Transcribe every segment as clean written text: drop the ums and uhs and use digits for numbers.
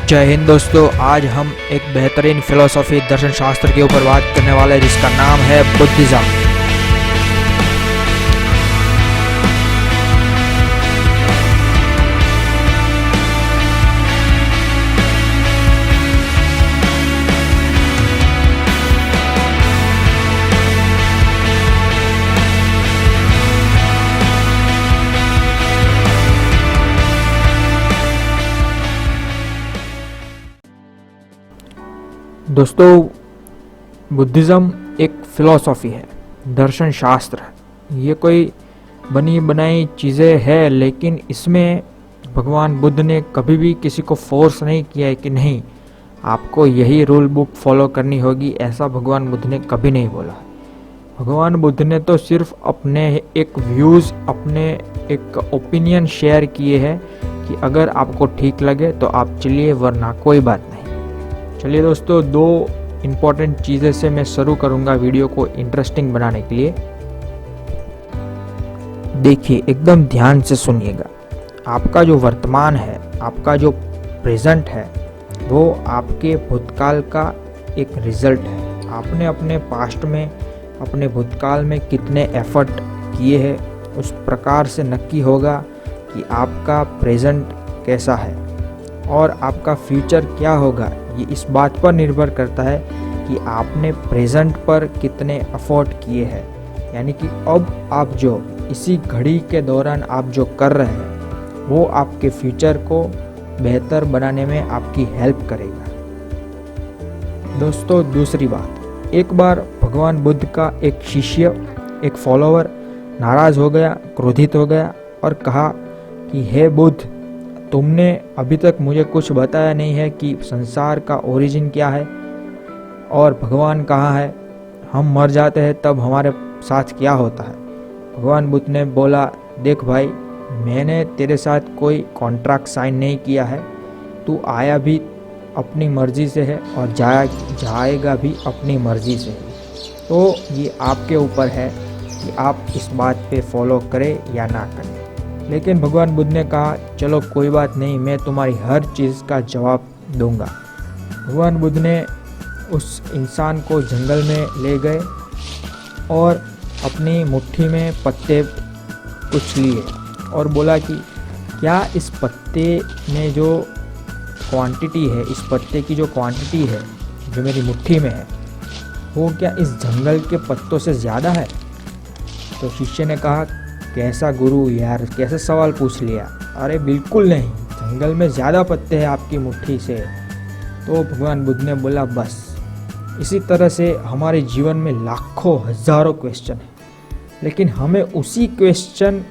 जय हिंद दोस्तों। आज हम एक बेहतरीन फिलोसॉफी दर्शन शास्त्र के ऊपर बात करने वाले हैं जिसका नाम है बुद्धिज्म। दोस्तों, बुद्धिज़्म एक फ़िलॉसफ़ी है, दर्शन शास्त्र है। ये कोई बनी बनाई चीज़ें है, लेकिन इसमें भगवान बुद्ध ने कभी भी किसी को फोर्स नहीं किया है कि नहीं आपको यही रूल बुक फॉलो करनी होगी, ऐसा भगवान बुद्ध ने कभी नहीं बोला। भगवान बुद्ध ने तो सिर्फ अपने एक व्यूज़, अपने एक ओपिनियन शेयर किए हैं कि अगर आपको ठीक लगे तो आप चलिए, वरना कोई बात नहीं। चलिए दोस्तों, दो इम्पॉर्टेंट चीज़ें से मैं शुरू करूंगा वीडियो को इंटरेस्टिंग बनाने के लिए। देखिए, एकदम ध्यान से सुनिएगा। आपका जो वर्तमान है, आपका जो प्रेजेंट है, वो आपके भूतकाल का एक रिजल्ट है। आपने अपने पास्ट में, अपने भूतकाल में कितने एफर्ट किए हैं, उस प्रकार से नक्की होगा कि आपका प्रेजेंट कैसा है और आपका फ्यूचर क्या होगा। ये इस बात पर निर्भर करता है कि आपने प्रेजेंट पर कितने एफर्ट किए हैं। यानी कि अब आप जो इसी घड़ी के दौरान आप जो कर रहे हैं, वो आपके फ्यूचर को बेहतर बनाने में आपकी हेल्प करेगा। दोस्तों, दूसरी बात, एक बार भगवान बुद्ध का एक शिष्य, एक फॉलोअर नाराज़ हो गया, क्रोधित हो गया और कहा कि हे बुद्ध, तुमने अभी तक मुझे कुछ बताया नहीं है कि संसार का ओरिजिन क्या है और भगवान कहाँ है। हम मर जाते हैं तब हमारे साथ क्या होता है। भगवान बुद्ध ने बोला, देख भाई, मैंने तेरे साथ कोई कॉन्ट्रैक्ट साइन नहीं किया है। तू आया भी अपनी मर्जी से है और जाएगा भी अपनी मर्जी से है। तो ये आपके ऊपर है कि आप इस बात पे फॉलो करें या ना करें। लेकिन भगवान बुद्ध ने कहा, चलो कोई बात नहीं, मैं तुम्हारी हर चीज़ का जवाब दूंगा। भगवान बुद्ध ने उस इंसान को जंगल में ले गए और अपनी मुट्ठी में पत्ते कुछ लिए और बोला कि क्या इस पत्ते में जो क्वांटिटी है, इस पत्ते की जो क्वांटिटी है जो मेरी मुट्ठी में है, वो क्या इस जंगल के पत्तों से ज़्यादा है। तो शिष्य ने कहा, कैसा गुरु यार, कैसे सवाल पूछ लिया। अरे बिल्कुल नहीं, जंगल में ज़्यादा पत्ते हैं आपकी मुट्ठी से। तो भगवान बुद्ध ने बोला, बस इसी तरह से हमारे जीवन में लाखों हज़ारों क्वेश्चन हैं, लेकिन हमें उसी क्वेश्चन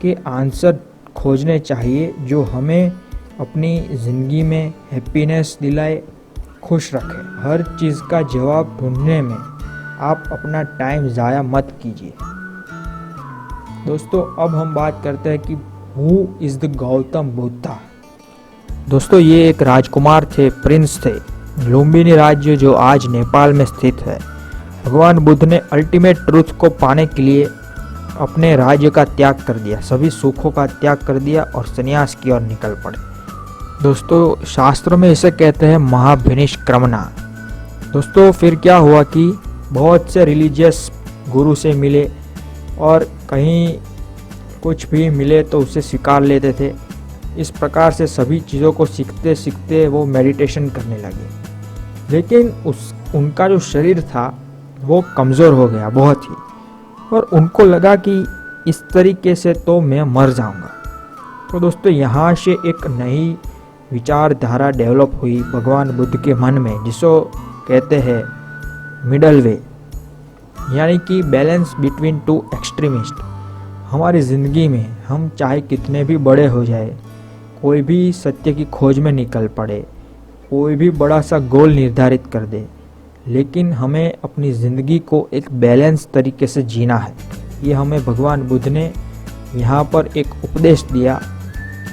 के आंसर खोजने चाहिए जो हमें अपनी ज़िंदगी में हैप्पीनेस दिलाए, खुश रखे। हर चीज़ का जवाब ढूंढने में आप अपना टाइम ज़ाया मत कीजिए। दोस्तों, अब हम बात करते हैं कि who is the Gautam Buddha. दोस्तों, ये एक राजकुमार थे, प्रिंस थे, लुम्बिनी राज्य जो आज नेपाल में स्थित है। भगवान बुद्ध ने अल्टीमेट ट्रूथ को पाने के लिए अपने राज्य का त्याग कर दिया, सभी सुखों का त्याग कर दिया और संन्यास की ओर निकल पड़े। दोस्तों, शास्त्रों में इसे कहते हैं महाभिनिष्क्रमणा। दोस्तों, फिर क्या हुआ कि बहुत से रिलीजियस गुरु से मिले और कहीं कुछ भी मिले तो उसे स्वीकार लेते थे। इस प्रकार से सभी चीज़ों को सीखते सीखते वो मेडिटेशन करने लगे। लेकिन उनका जो शरीर था वो कमज़ोर हो गया बहुत ही, और उनको लगा कि इस तरीके से तो मैं मर जाऊंगा। तो दोस्तों, यहाँ से एक नई विचारधारा डेवलप हुई भगवान बुद्ध के मन में, जिसको कहते हैं मिडल वे, यानी कि बैलेंस बिटवीन टू एक्सट्रीमिस्ट। हमारी ज़िंदगी में हम चाहे कितने भी बड़े हो जाए, कोई भी सत्य की खोज में निकल पड़े, कोई भी बड़ा सा गोल निर्धारित कर दे, लेकिन हमें अपनी ज़िंदगी को एक बैलेंस तरीके से जीना है। ये हमें भगवान बुद्ध ने यहाँ पर एक उपदेश दिया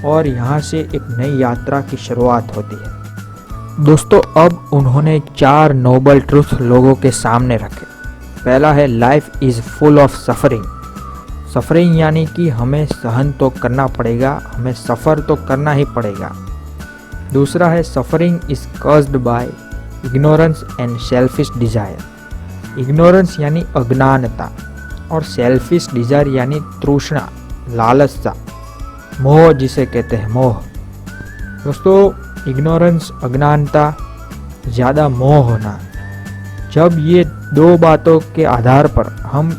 और यहाँ से एक नई यात्रा की शुरुआत होती है। दोस्तों, अब उन्होंने 4 नोबल ट्रूथ लोगों के सामने रखे। पहला है, life is full of suffering. Suffering यानी कि हमें सहन तो करना पड़ेगा, हमें सफ़र तो करना ही पड़ेगा। दूसरा है suffering is caused by ignorance and selfish desire. Ignorance यानी अज्ञानता और सेल्फिश डिजायर यानी तृष्णा, लालसा, मोह जिसे कहते हैं मोह। दोस्तों इग्नोरेंस, अज्ञानता, ज़्यादा मोह होना, जब ये दो बातों के आधार पर हम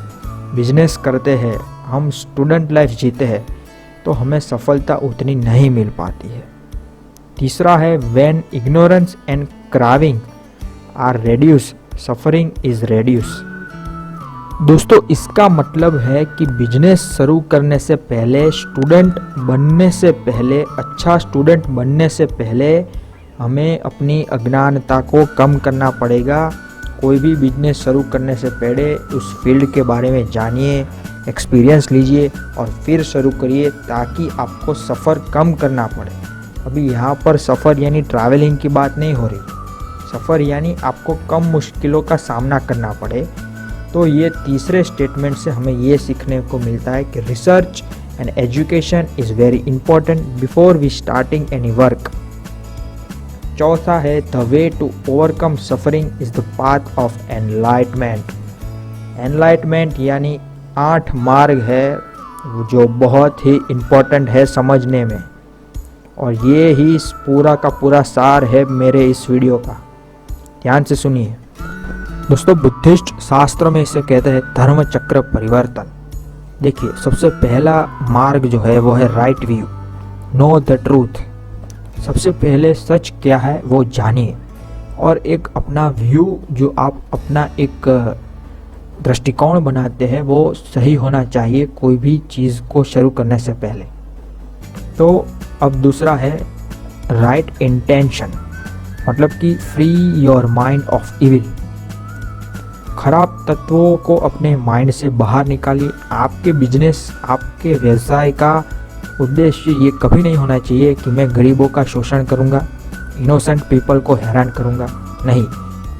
बिजनेस करते हैं, हम स्टूडेंट लाइफ जीते हैं, तो हमें सफलता उतनी नहीं मिल पाती है। तीसरा है when ignorance and craving are reduce, suffering is reduce. दोस्तों इसका मतलब है कि बिजनेस शुरू करने से पहले, स्टूडेंट बनने से पहले, अच्छा स्टूडेंट बनने से पहले हमें अपनी अज्ञानता को कम करना पड़ेगा। कोई भी बिजनेस शुरू करने से पहले उस फील्ड के बारे में जानिए, एक्सपीरियंस लीजिए और फिर शुरू करिए, ताकि आपको सफ़र कम करना पड़े। अभी यहाँ पर सफ़र यानी ट्रैवलिंग की बात नहीं हो रही, सफ़र यानी आपको कम मुश्किलों का सामना करना पड़े। तो ये तीसरे स्टेटमेंट से हमें ये सीखने को मिलता है कि research and education is very important before we starting any work. चौथा है the way to overcome suffering is the path of enlightenment. Enlightenment यानी 8 मार्ग है जो बहुत ही इम्पोर्टेंट है समझने में, और ये ही इस पूरा का पूरा सार है मेरे इस वीडियो का। ध्यान से सुनिए दोस्तों। बुद्धिस्ट शास्त्र में इसे कहते हैं धर्म चक्र परिवर्तन। देखिए सबसे पहला मार्ग जो है वो है right view, know the truth. सबसे पहले सच क्या है वो जानिए, और एक अपना व्यू जो आप अपना एक दृष्टिकोण बनाते हैं वो सही होना चाहिए कोई भी चीज़ को शुरू करने से पहले। तो अब दूसरा है राइट इंटेंशन, मतलब कि free your mind of evil. खराब तत्वों को अपने माइंड से बाहर निकालिए। आपके बिजनेस, आपके व्यवसाय का उद्देश्य ये कभी नहीं होना चाहिए कि मैं गरीबों का शोषण करूँगा, इनोसेंट पीपल को हैरान करूँगा। नहीं,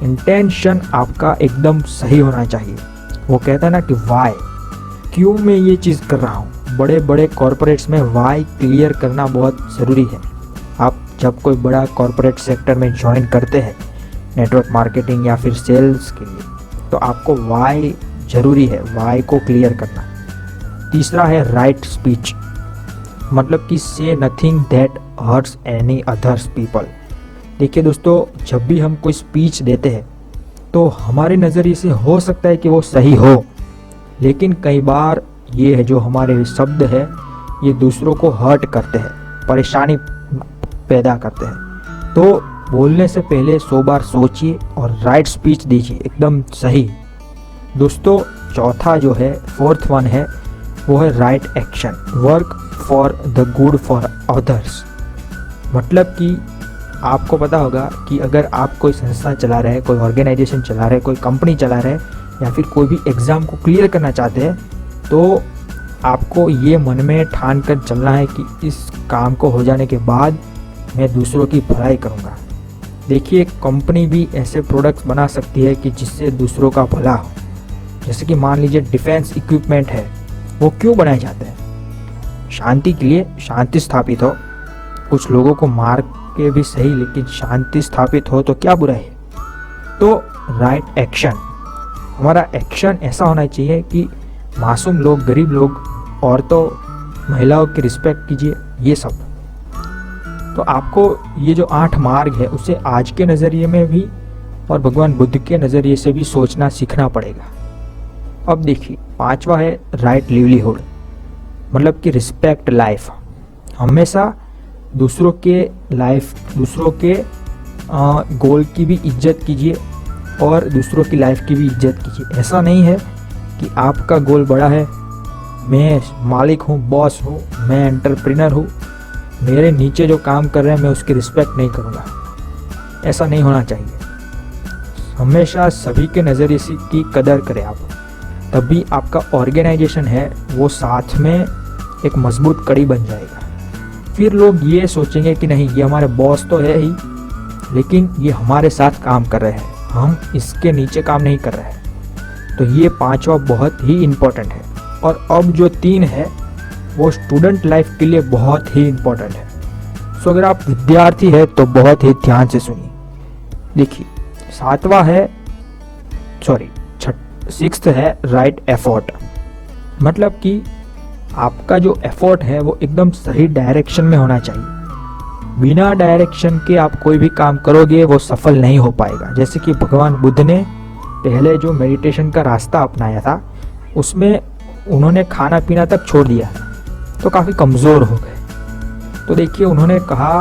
इंटेंशन आपका एकदम सही होना चाहिए। वो कहता है ना कि वाई, क्यों मैं ये चीज़ कर रहा हूँ। बड़े बड़े कॉरपोरेट्स में वाई क्लियर करना बहुत ज़रूरी है। आप जब कोई बड़ा कॉरपोरेट सेक्टर में ज्वाइन करते हैं, नेटवर्क मार्केटिंग या फिर सेल्स के लिए, तो आपको वाई ज़रूरी है, वाई को क्लियर करना। तीसरा है राइट स्पीच, मतलब कि से nothing that hurts any others people. देखिए दोस्तों, जब भी हम कोई स्पीच देते हैं तो हमारे नज़रिए से हो सकता है कि वो सही हो, लेकिन कई बार ये है जो हमारे शब्द है ये दूसरों को हर्ट करते हैं, परेशानी पैदा करते हैं। तो बोलने से पहले 100 बार सोचिए और राइट स्पीच दीजिए, एकदम सही। दोस्तों चौथा जो है, फोर्थ वन है, वो है right action, work for the good for others. मतलब कि आपको पता होगा कि अगर आप कोई संस्था चला रहे हैं, कोई ऑर्गेनाइजेशन चला रहे हैं, कोई कंपनी चला रहे हैं, या फिर कोई भी एग्ज़ाम को क्लियर करना चाहते हैं, तो आपको ये मन में ठान कर चलना है कि इस काम को हो जाने के बाद मैं दूसरों की भलाई करूँगा। देखिए कंपनी भी ऐसे प्रोडक्ट्स बना सकती है कि जिससे दूसरों का भला हो। जैसे कि मान लीजिए डिफेंस इक्विपमेंट है, वो क्यों बनाए जाते हैं? शांति के लिए, शांति स्थापित हो। कुछ लोगों को मार के भी सही, लेकिन शांति स्थापित हो तो क्या बुराई है। तो राइट एक्शन, हमारा एक्शन ऐसा होना चाहिए कि मासूम लोग, गरीब लोग, औरतों, महिलाओं की रिस्पेक्ट कीजिए, ये सब। तो आपको ये जो 8 मार्ग है उसे आज के नज़रिए में भी और भगवान बुद्ध के नज़रिए से भी सोचना सीखना पड़ेगा। अब देखिए 5वां है राइट लिवलीहुड, मतलब कि रिस्पेक्ट लाइफ। हमेशा दूसरों के लाइफ, दूसरों के गोल की भी इज्जत कीजिए और दूसरों की लाइफ की भी इज्जत कीजिए। ऐसा नहीं है कि आपका गोल बड़ा है, मैं मालिक हूँ, बॉस हूँ, मैं एंटरप्रेन्योर हूँ, मेरे नीचे जो काम कर रहे हैं मैं उसकी रिस्पेक्ट नहीं करूँगा। ऐसा नहीं होना चाहिए। हमेशा सभी के नज़रिए से की कदर करें आप, तभी आपका ऑर्गेनाइजेशन है वो साथ में एक मजबूत कड़ी बन जाएगा। फिर लोग ये सोचेंगे कि नहीं, ये हमारे बॉस तो है ही, लेकिन ये हमारे साथ काम कर रहे हैं, हम इसके नीचे काम नहीं कर रहे हैं। तो ये 5वां बहुत ही इम्पोर्टेंट है। और अब जो 3 है वो स्टूडेंट लाइफ के लिए बहुत ही इम्पोर्टेंट है। सो अगर आप विद्यार्थी है तो बहुत ही ध्यान से सुनिए। देखिए, सातवां है, सिक्स्थ है राइट एफर्ट। मतलब कि आपका जो एफर्ट है वो एकदम सही डायरेक्शन में होना चाहिए। बिना डायरेक्शन के आप कोई भी काम करोगे वो सफल नहीं हो पाएगा। जैसे कि भगवान बुद्ध ने पहले जो मेडिटेशन का रास्ता अपनाया था उसमें उन्होंने खाना पीना तक छोड़ दिया तो काफ़ी कमज़ोर हो गए। तो देखिए, उन्होंने कहा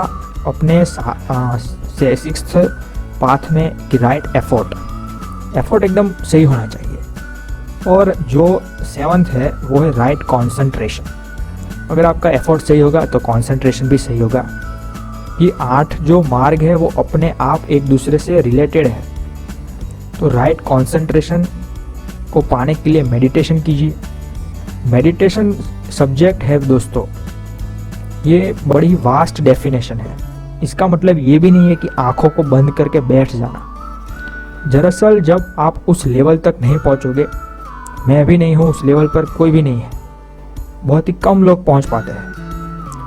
अपने सिक्स्थ पाथ में कि राइट एफर्ट एकदम सही होना चाहिए। और जो सेवंथ है वो है राइट कंसंट्रेशन। अगर आपका एफर्ट सही होगा तो कंसंट्रेशन भी सही होगा। ये 8 जो मार्ग है वो अपने आप एक दूसरे से रिलेटेड है। तो राइट कंसंट्रेशन को पाने के लिए मेडिटेशन कीजिए। मेडिटेशन सब्जेक्ट है दोस्तों, ये बड़ी वास्ट डेफिनेशन है। इसका मतलब ये भी नहीं है कि आंखों को बंद करके बैठ जाना। दरअसल जब आप उस लेवल तक नहीं पहुंचोगे, मैं भी नहीं हूँ उस लेवल पर, कोई भी नहीं है, बहुत ही कम लोग पहुंच पाते हैं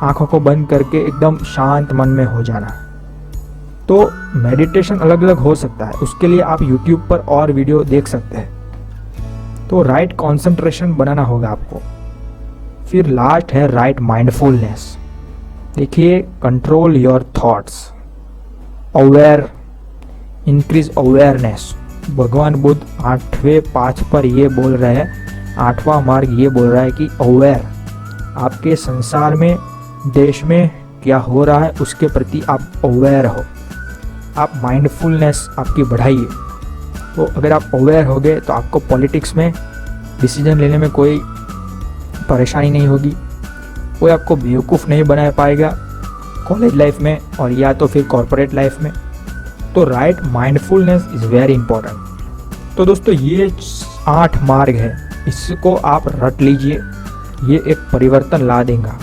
आंखों को बंद करके एकदम शांत मन में हो जाना। तो मेडिटेशन अलग अलग हो सकता है, उसके लिए आप YouTube पर और वीडियो देख सकते हैं। तो राइट कंसंट्रेशन बनाना होगा आपको। फिर लास्ट है राइट माइंडफुलनेस। देखिए, control your thoughts, aware, increase awareness. भगवान बुद्ध 8वें पाथ पर ये बोल रहे हैं, 8वां मार्ग ये बोल रहा है कि अवेयर, आपके संसार में, देश में क्या हो रहा है उसके प्रति आप अवेयर हो। आप माइंडफुलनेस आपकी बढ़ाइए। तो अगर आप अवेयर हो गए तो आपको पॉलिटिक्स में डिसीजन लेने में कोई परेशानी नहीं होगी, कोई आपको बेवकूफ़ नहीं बना पाएगा कॉलेज लाइफ में और या तो फिर कॉर्पोरेट लाइफ में। तो right mindfulness is very important. तो दोस्तों, ये 8 मार्ग है, इसको आप रट लीजिए, ये एक परिवर्तन ला देगा।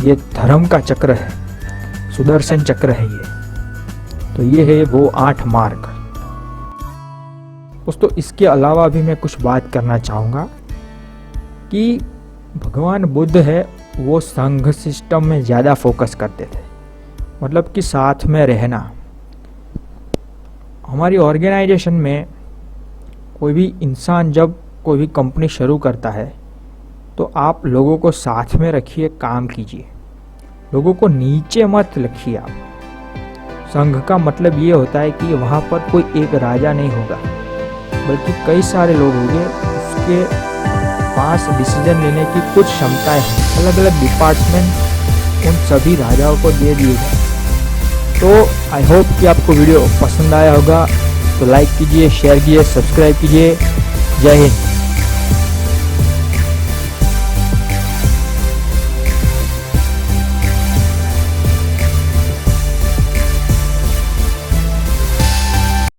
ये धर्म का चक्र है, सुदर्शन चक्र है ये। तो ये है वो 8 मार्ग। दोस्तों, इसके अलावा भी मैं कुछ बात करना चाहूँगा कि भगवान बुद्ध है वो संघ सिस्टम में ज़्यादा फोकस करते थे। मतलब कि साथ में रहना। हमारी ऑर्गेनाइजेशन में कोई भी इंसान जब कोई भी कंपनी शुरू करता है तो आप लोगों को साथ में रखिए, काम कीजिए, लोगों को नीचे मत रखिए आप। संघ का मतलब ये होता है कि वहाँ पर कोई एक राजा नहीं होगा, बल्कि कई सारे लोग होंगे, उसके पास डिसीजन लेने की कुछ क्षमताएं हैं। अलग अलग डिपार्टमेंट उन सभी राजाओं को दे दिए गए। तो आई होप कि आपको वीडियो पसंद आया होगा। तो लाइक कीजिए, शेयर कीजिए, सब्सक्राइब कीजिए। जय हिंद।